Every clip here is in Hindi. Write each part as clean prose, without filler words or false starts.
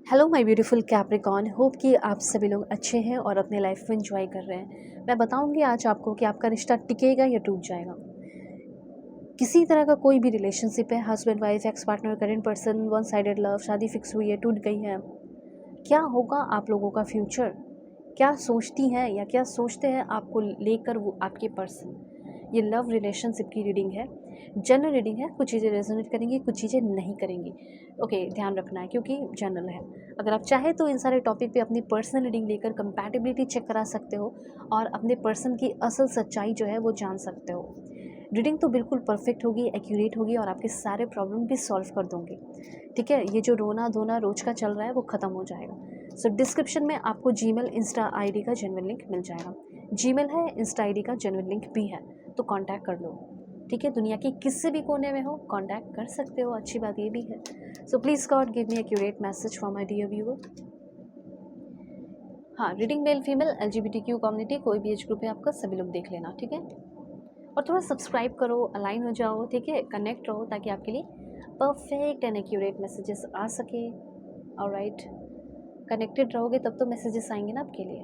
Hello my beautiful Capricorn, hope कि आप सभी लोग अच्छे हैं और अपने लाइफ में एंजॉय कर रहे हैं। मैं बताऊंगी आज आपको कि आपका रिश्ता टिकेगा या टूट जाएगा। किसी तरह का कोई भी रिलेशनशिप है, husband wife, ex partner, current person, one sided love, शादी फिक्स हुई है, टूट गई है, क्या होगा आप लोगों का फ्यूचर? क्या सोचती हैं या क्या सोचते हैं आपको लेकर वो आपके पर्सन? ये लव रिलेशनशिप की रीडिंग है, जनरल रीडिंग है। कुछ चीज़ें रेजोनेट करेंगी, कुछ चीज़ें नहीं करेंगी। ओके, ध्यान रखना है क्योंकि जनरल है। अगर आप चाहें तो इन सारे टॉपिक पे अपनी पर्सनल रीडिंग लेकर कंपैटिबिलिटी चेक करा सकते हो और अपने पर्सन की असल सच्चाई जो है वो जान सकते हो। रीडिंग तो बिल्कुल परफेक्ट होगी, एक्यूरेट होगी और आपके सारे प्रॉब्लम भी सॉल्व कर दूँगी। ठीक है, ये जो रोना धोना रोज का चल रहा है वो ख़त्म हो जाएगा। सो डिस्क्रिप्शन में आपको जीमेल इंस्टा आईडी का जेन्युइन लिंक मिल जाएगा। जीमेल है, इंस्टा आईडी का जेन्युइन लिंक भी है, तो कांटेक्ट कर लो। ठीक है, दुनिया के किसी भी कोने में हो कांटेक्ट कर सकते हो, अच्छी बात ये भी है। So please god give me accurate message for my dear viewer. हाँ, reading male female LGBTQ community, कोई भी एज ग्रुप है आपका, सभी लोग देख लेना। ठीक है, और थोड़ा सब्सक्राइब करो, अलाइन हो जाओ। ठीक है, कनेक्ट रहो ताकि आपके लिए परफेक्ट एंड एक्यूरेट मैसेजेस आ सके। ऑलराइट, कनेक्टेड रहोगे तब तो मैसेजेस आएंगे ना आपके लिए।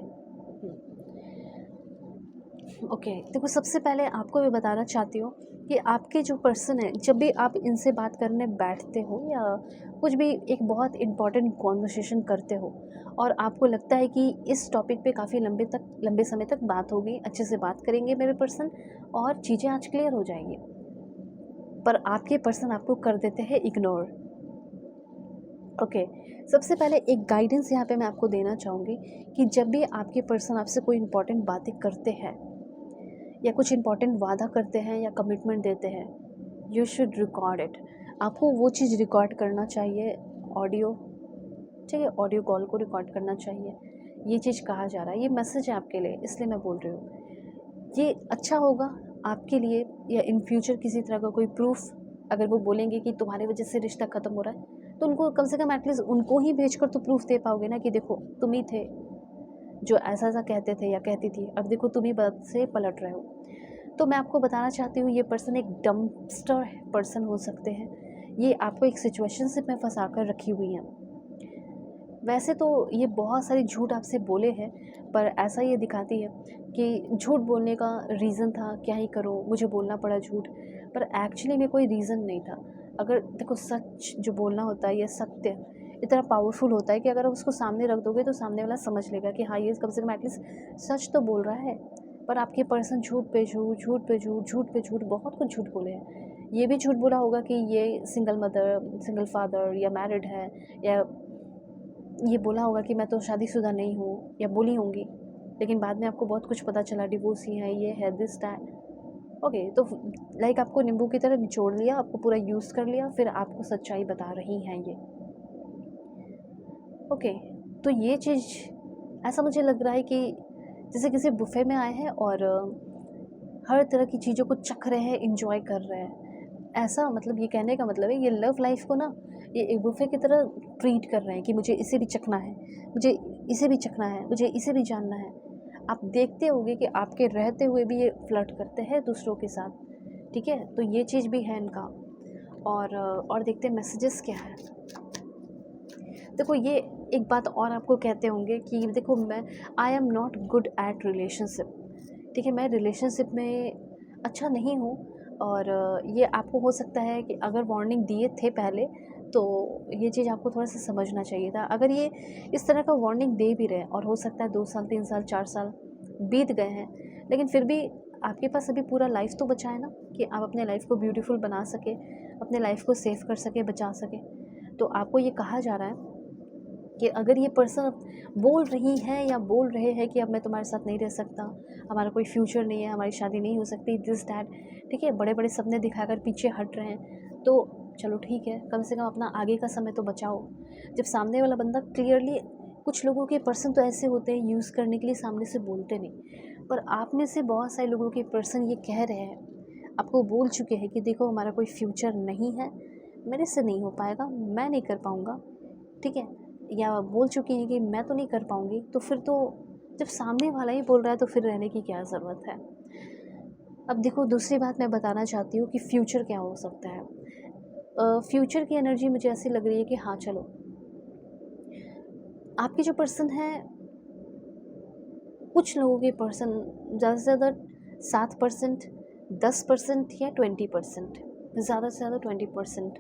ओके, देखो सबसे पहले आपको मैं बताना चाहती हूँ कि आपके जो पर्सन है, जब भी आप इनसे बात करने बैठते हो या कुछ भी एक बहुत इम्पॉर्टेंट कॉन्वर्सेशन करते हो और आपको लगता है कि इस टॉपिक पे काफ़ी लंबे समय तक बात होगी, अच्छे से बात करेंगे मेरे पर्सन और चीज़ें आज क्लियर हो जाएंगी, पर आपके पर्सन आपको कर देते हैं इग्नोर। ओके, सबसे पहले एक गाइडेंस यहाँ पे मैं आपको देना चाहूँगी कि जब भी आपके पर्सन आपसे कोई इंपॉर्टेंट बातें करते हैं या कुछ इंपॉर्टेंट वादा करते हैं या कमिटमेंट देते हैं, यू शुड रिकॉर्ड इट। आपको वो चीज़ रिकॉर्ड करना चाहिए, ऑडियो। ठीक है, ऑडियो कॉल को रिकॉर्ड करना चाहिए। ये चीज़ कहा जा रहा है, ये मैसेज है आपके लिए, इसलिए मैं बोल रही हूँ। ये अच्छा होगा आपके लिए, या इन फ्यूचर किसी तरह का कोई प्रूफ अगर वो बोलेंगे कि तुम्हारी वजह से रिश्ता ख़त्म हो रहा है, तो उनको कम से कम एटलीस्ट उनको ही भेजकर तो प्रूफ दे पाओगे ना कि देखो तुम ही थे जो ऐसा ऐसा कहते थे या कहती थी, अब देखो तुम ही बात से पलट रहे हो। तो मैं आपको बताना चाहती हूँ, ये पर्सन एक डम्पस्टर पर्सन हो सकते हैं। ये आपको एक सिचुएशनशिप में फंसा कर रखी हुई हैं। वैसे तो ये बहुत सारी झूठ आपसे बोले हैं, पर ऐसा ये दिखाती है कि झूठ बोलने का रीज़न था, क्या ही करो मुझे बोलना पड़ा झूठ, पर एक्चुअली में कोई रीज़न नहीं था। अगर देखो सच जो बोलना होता है, ये सत्य इतना पावरफुल होता है कि अगर आप उसको सामने रख दोगे तो सामने वाला समझ लेगा कि हाँ, ये कम से कम एटलीस्ट सच तो बोल रहा है। पर आपके पर्सन झूठ पे झूठ, झूठ पे झूठ, झूठ पे झूठ, बहुत कुछ झूठ बोले हैं। ये भी झूठ बोला होगा कि ये सिंगल मदर, सिंगल फादर या मैरिड है, या ये बोला होगा कि मैं तो शादीशुदा नहीं हूँ, या बोली होंगी, लेकिन बाद में आपको बहुत कुछ पता चला, डिवोर्सी है, ये है, दिस दैट। ओके, तो लाइक आपको नींबू की तरह निचोड़ लिया, आपको पूरा यूज़ कर लिया, फिर आपको सच्चाई बता रही हैं ये। ओके, तो ये चीज़ ऐसा मुझे लग रहा है कि जैसे किसी बुफे में आए हैं और हर तरह की चीज़ों को चख रहे हैं, इंजॉय कर रहे हैं। ऐसा मतलब ये कहने का मतलब है, ये लव लाइफ को ना ये एक बुफे की तरह ट्रीट कर रहे हैं कि मुझे इसे भी चखना है, मुझे इसे भी चखना है, मुझे इसे भी जानना है। आप देखते होंगे कि आपके रहते हुए भी ये फ्लर्ट करते हैं दूसरों के साथ। ठीक है, तो ये चीज़ भी है इनका। और देखते हैं मैसेजेस क्या है। देखो, ये एक बात और आपको कहते होंगे कि देखो मैं I am not good at relationship. ठीक है, मैं रिलेशनशिप में अच्छा नहीं हूँ। और ये आपको हो सकता है कि अगर वार्निंग दिए थे पहले, तो ये चीज़ आपको थोड़ा सा समझना चाहिए था। अगर ये इस तरह का वार्निंग दे भी रहे हैं और हो सकता है 2 साल 3 साल 4 साल बीत गए हैं, लेकिन फिर भी आपके पास अभी पूरा लाइफ तो बचा है ना, कि आप अपने लाइफ को ब्यूटीफुल बना सके, अपने लाइफ को सेव कर सके, बचा सके। तो आपको ये कहा जा रहा है कि अगर ये पर्सन बोल रही हैं या बोल रहे हैं कि अब मैं तुम्हारे साथ नहीं रह सकता, हमारा कोई फ्यूचर नहीं है, हमारी शादी नहीं हो सकती, दिस डैट, ठीक है, बड़े बड़े सपने दिखाकर पीछे हट रहे हैं, तो चलो ठीक है, कम से कम अपना आगे का समय तो बचाओ। जब सामने वाला बंदा क्लियरली, कुछ लोगों के पर्सन तो ऐसे होते हैं यूज़ करने के लिए, सामने से बोलते नहीं, पर आप में से बहुत सारे लोगों के पर्सन ये कह रहे हैं, आपको बोल चुके हैं कि देखो हमारा कोई फ्यूचर नहीं है, मेरे से नहीं हो पाएगा, मैं नहीं कर पाऊँगा। ठीक है, या बोल चुकी हैं कि मैं तो नहीं कर पाऊँगी, तो फिर तो जब सामने वाला ही बोल रहा है तो फिर रहने की क्या ज़रूरत है। अब देखो, दूसरी बात मैं बताना चाहती हूँ कि फ्यूचर क्या हो सकता है। फ्यूचर की एनर्जी मुझे ऐसी लग रही है कि हाँ चलो, आपके जो पर्सन है, कुछ लोगों के पर्सन ज़्यादा से ज़्यादा 7%, 10% या 20%, ज़्यादा से ज़्यादा 20%।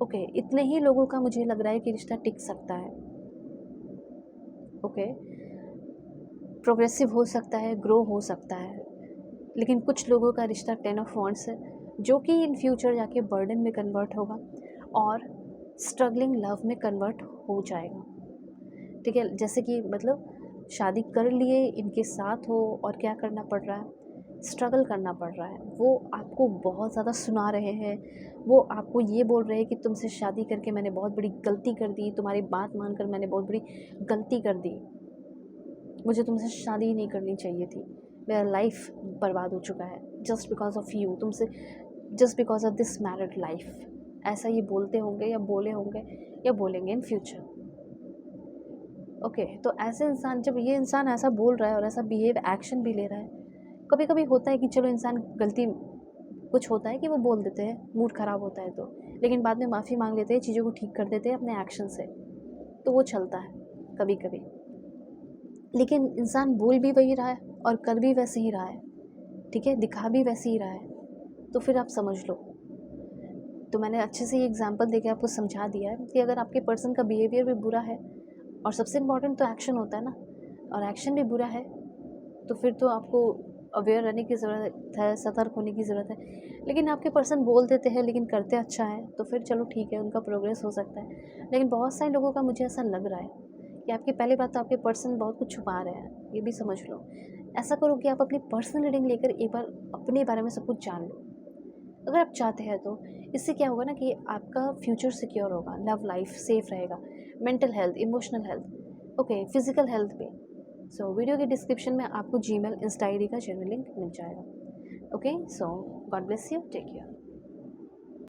ओके, इतने ही लोगों का मुझे लग रहा है कि रिश्ता टिक सकता है। ओके, प्रोग्रेसिव हो सकता है, ग्रो हो सकता है, लेकिन कुछ लोगों का रिश्ता 10 ऑफ वॉन्ड्स है, जो कि इन फ्यूचर जाके बर्डन में कन्वर्ट होगा और स्ट्रगलिंग लव में कन्वर्ट हो जाएगा। ठीक है, जैसे कि मतलब शादी कर लिए, इनके साथ हो और क्या करना पड़ रहा है, स्ट्रगल करना पड़ रहा है। वो आपको बहुत ज़्यादा सुना रहे हैं, वो आपको ये बोल रहे हैं कि तुमसे शादी करके मैंने बहुत बड़ी गलती कर दी, तुम्हारी बात मानकर मैंने बहुत बड़ी गलती कर दी, मुझे तुमसे शादी ही नहीं करनी चाहिए थी, मेरा लाइफ बर्बाद हो चुका है जस्ट बिकॉज ऑफ यू, तुमसे just because of this married life. ऐसा ये बोलते होंगे या बोले होंगे या बोलेंगे इन फ्यूचर। ओके, तो ऐसे इंसान, जब ये इंसान ऐसा बोल रहा है और ऐसा बिहेव एक्शन भी ले रहा है, कभी कभी होता है कि चलो इंसान गलती, कुछ होता है कि वो बोल देते हैं, मूड ख़राब होता है तो, लेकिन बाद में माफ़ी मांग लेते हैं, चीज़ों को ठीक कर देते हैं अपने एक्शन से, तो वो चलता है कभी कभी। लेकिन इंसान बोल भी वही रहा है और कर भी वैसे ही रहा है, ठीक है, दिखा भी वैसे ही रहा है, तो फिर आप समझ लो। तो मैंने अच्छे से ये एग्जांपल देके आपको समझा दिया है कि अगर आपके पर्सन का बिहेवियर भी बुरा है, और सबसे इम्पॉर्टेंट तो एक्शन होता है ना, और एक्शन भी बुरा है, तो फिर तो आपको अवेयर रहने की ज़रूरत है, सतर्क होने की ज़रूरत है। लेकिन आपके पर्सन बोल देते हैं लेकिन करते अच्छा है, तो फिर चलो ठीक है, उनका प्रोग्रेस हो सकता है। लेकिन बहुत सारे लोगों का मुझे ऐसा लग रहा है कि आपकी पहली बात तो आपके पर्सन बहुत कुछ छुपा रहे हैं, ये भी समझ लो। ऐसा करो कि आप अपनी पर्सनल रीडिंग लेकर एक बार अपने बारे में सब कुछ जान लो, अगर आप चाहते हैं तो। इससे क्या होगा ना कि आपका फ्यूचर सिक्योर होगा, लव लाइफ सेफ रहेगा, mental health, emotional health, okay, physical health पे। सो वीडियो के डिस्क्रिप्शन में आपको जीमेल, इंस्टा आईडी का जनरल लिंक मिल जाएगा। Okay, so God bless you, take care.